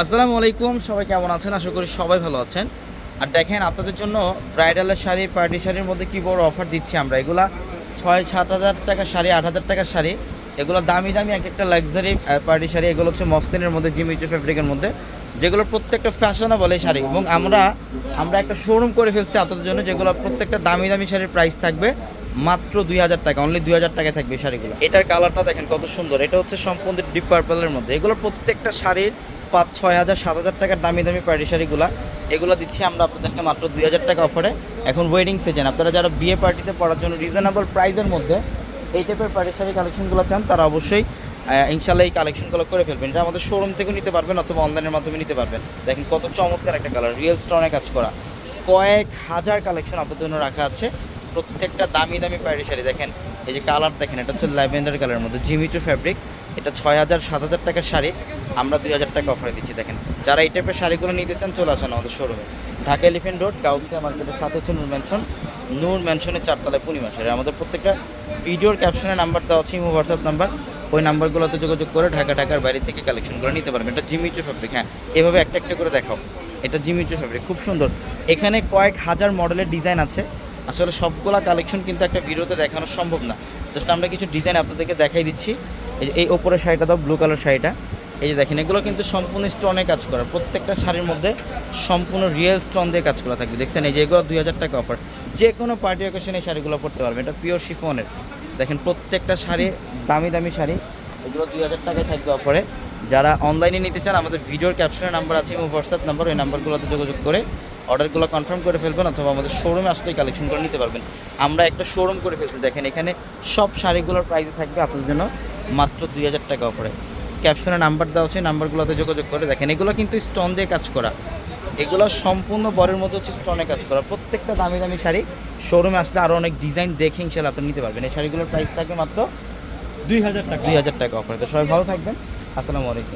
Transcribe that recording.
আসসালামু আলাইকুম, সবাই কেমন আছেন? আশা করি সবাই ভালো আছেন। আর দেখেন, আপনাদের জন্য ব্রাইডালের শাড়ি, পার্টি শাড়ির মধ্যে কী বড় অফার দিচ্ছি আমরা। এগুলা 6-7 হাজার টাকার শাড়ি, 8 হাজার টাকার শাড়ি, এগুলো দামি দামি এক একটা লাক্সারি পার্টি শাড়ি। এগুলো হচ্ছে মসলিনের মধ্যে, জিমিচু ফ্যাব্রিকের মধ্যে, যেগুলো প্রত্যেকটা ফ্যাশনেবল এই শাড়ি। এবং আমরা একটা শোরুম করে ফেলছি আপনাদের জন্য, যেগুলো প্রত্যেকটা দামি দামি শাড়ির প্রাইস থাকবে মাত্র 2000 টাকা, অনলি 2000 টাকায় থাকবে এই শাড়িগুলো। এটার কালারটা দেখেন কত সুন্দর, এটা হচ্ছে সম্পূর্ণ ডিপ পার্পলের মধ্যে। এগুলো প্রত্যেকটা শাড়ির 5-6 হাজার 7 হাজার টাকার দামি দামি পার্টি শাড়িগুলো, এগুলো দিচ্ছি আমরা আপনাদেরকে মাত্র 2000 টাকা অফারে। এখন ওয়েডিং সিজন, আপনারা যারা বিয়ে পার্টিতে পড়ার জন্য রিজনেবল প্রাইসের মধ্যে এই টাইপের পার্টি শাড়ি কালেকশনগুলো চান, তারা অবশ্যই ইনশাল্লাহ এই কালেকশনগুলো করে ফেলবেন। এটা আমাদের শোরুম থেকেও নিতে পারবেন অথবা অনলাইনের মাধ্যমে নিতে পারবেন। দেখেন কত চমৎকার একটা কালার, রিয়েল স্টোনে কাজ করা, কয়েক হাজার কালেকশন আপনাদের জন্য রাখা আছে। প্রত্যেকটা দামি দামি পার্টি শাড়ি দেখেন, এই যে কালার দেখেন, এটা হচ্ছে ল্যাভেন্ডার কালারের মধ্যে জিমিচু ফ্যাব্রিক। এটা 6,000-7,000 টাকার শাড়ি, আমরা 2000 টাকা অফারে দিচ্ছি। দেখেন, যারা এই টাইপের শাড়িগুলো নিতে চান চলে আসেন আমাদের শোরুমে, ঢাকা এলিফেন্ট রোড, গাউসিয়া মার্কেটের সাথে হচ্ছে নূর ম্যানশনের 4তলায় পূর্ণিমা শাড়ি। আমাদের প্রত্যেকটা ভিডিওর ক্যাপশনে নাম্বার দেওয়া হচ্ছে, ইমো হোয়াটসঅ্যাপ নাম্বার, ওই নাম্বারগুলোতে যোগাযোগ করে ঢাকার বাইরে থেকে কালেকশনগুলো নিতে পারবেন। এটা জিমিচু ফ্যাব্রিক, হ্যাঁ এভাবে একটা একটা করে দেখাও। এটা জিমিচু ফ্যাব্রিক, খুব সুন্দর। এখানে কয়েক হাজার মডেলের ডিজাইন আছে। আসলে সবগুলা কালেকশন কিন্তু একটা ভিডিওতে দেখানো সম্ভব না, জাস্ট আমরা কিছু ডিজাইন আপনাদেরকে দেখাই দিচ্ছি। এই ওপরের শাড়িটা দাও, ব্লু কালার শাড়িটা, এই যে দেখেন, এগুলো কিন্তু সম্পূর্ণ স্টোনে কাজ করা, প্রত্যেকটা শাড়ির মধ্যে সম্পূর্ণ রিয়েল স্টোন দিয়ে কাজ করা থাকবে। দেখছেন, এই যে এগুলো 2000 টাকা অফার, যে কোনো পার্টি অকেশনে এই শাড়িগুলো পরতে পারবেন। এটা পিওর শিফনের, দেখেন প্রত্যেকটা শাড়ি দামি দামি শাড়ি, এগুলো 2000 টাকায় থাকবে অফারে। যারা অনলাইনে নিতে চান, আমাদের ভিডিওর ক্যাপশনের নাম্বার আছে এবং হোয়াটসঅ্যাপ নাম্বার, ওই নাম্বারগুলোতে যোগাযোগ করে অর্ডারগুলো কনফার্ম করে ফেলবেন অথবা আমাদের শোরুমে আসলে কালেকশনগুলো নিতে পারবেন। আমরা একটা শোরুম করে ফেলছি, দেখেন এখানে সব শাড়িগুলোর প্রাইস থাকবে আপনাদের জন্য মাত্র 2000 টাকা অফারে। ক্যাপশনে নাম্বার দেওয়া হচ্ছে, নাম্বারগুলোতে যোগাযোগ করে দেখেন, এগুলো কিন্তু স্টোন দিয়ে কাজ করা, এগুলো সম্পূর্ণ বরের মধ্যে হচ্ছে স্টোনে কাজ করা। প্রত্যেকটা দামি দামি শাড়ি, শোরুমে আসলে আরও অনেক ডিজাইন দেখে ইনশাল্লাহ আপনি নিতে পারবেন। এই শাড়িগুলোর প্রাইস থাকবে মাত্র 2000 টাকা অফারে। তো সবাই ভালো থাকবেন, আসসালামু আলাইকুম।